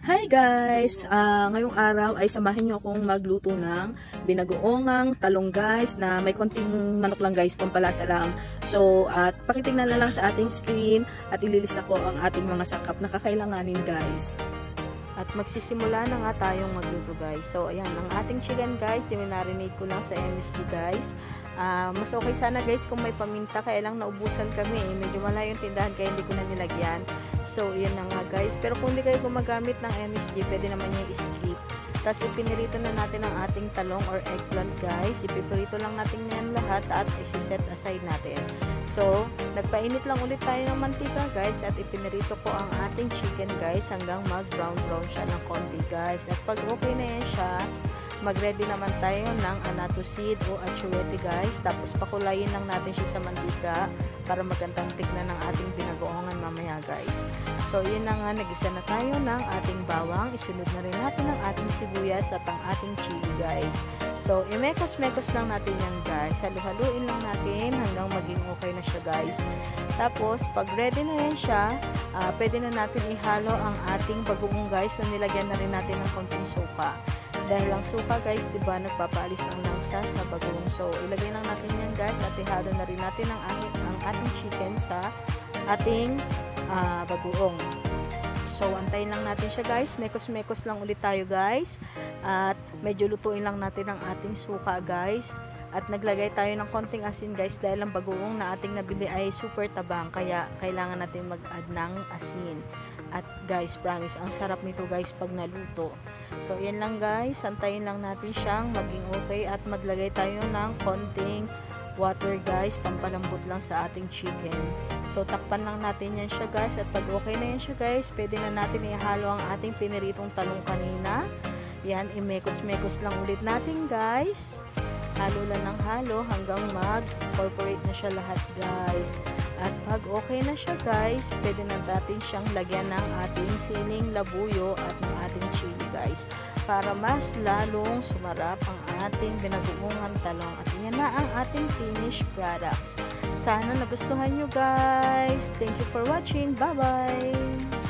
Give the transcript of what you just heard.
Hi guys! Ngayong araw ay samahin nyo akong magluto ng binagoongang talong guys na may konting manok lang guys, pampalasa lang. So, at pakitingnan na lang sa ating screen at ililista ko ang ating mga sangkap na kakailanganin guys. At magsisimula na nga tayong magluto guys. So ayan, ang ating chicken guys, yung marinate ko lang sa MSG guys. Mas okay sana guys kung may paminta, kaya lang naubusan kami. Medyo malayo yung tindahan kaya hindi ko na nilagyan. So yun na nga guys. Pero kung hindi kayo gumagamit ng MSG, pwede naman yung skip. Tapos ipinirito na natin ang ating talong or eggplant guys. Ipipirito lang natin yan lahat at isi-set aside natin. So, nagpainit lang ulit tayo ng mantika guys at ipinirito ko ang ating chicken guys hanggang mag-brown siya ng konti guys. At pag okay na yan siya, mag-ready naman tayo ng annatto seed o achuete guys. Tapos pakulayin lang natin siya sa mantika para magandang tignan ng ating binagoongan mamaya guys. So, yun na nga, nag-isa na tayo ng ating bawang. Isunod na rin natin ang ating sibuyas at ang ating chili guys. So, imekos-mekos lang natin yan guys. Halu-haluin lang natin hanggang maging okay na siya guys. Tapos, pag ready na yan siya, pwede na natin ihalo ang ating bagoong guys na nilagyan na rin natin ng konting suka. Dahil ang suka guys, diba, nagpapaalis ng langsa sa bagoong. So, ilagay lang natin yan guys at ihalo na rin natin ang ating chicken sa ating bagoong. So, antayin lang natin siya guys. Mekos-mekos lang ulit tayo guys. At medyo lutuin lang natin ang ating suka guys. At naglagay tayo ng konting asin guys dahil ang bagoong na ating nabili ay super tabang. Kaya kailangan natin mag-add ng asin. At guys, promise, ang sarap nito guys pag naluto. So, yan lang guys. Antayin lang natin siyang maging okay. At maglagay tayo ng konting water guys, pampalambot lang sa ating chicken. So, takpan lang natin yan siya guys. At pag okay na yan siya guys, pwede na natin ihalo ang ating piniritong talong kanina. Yan, imekos-mekos lang ulit natin guys. Halo lang ng halo hanggang mag-incorporate na siya lahat guys. At pag okay na siya guys, pwede na natin siyang lagyan ng ating siling labuyo at ng ating chili guys. Para mas lalong sumarap ang ating binagoongang talong. At yan na ang ating finished products. Sana nagustuhan nyo guys. Thank you for watching. Bye-bye!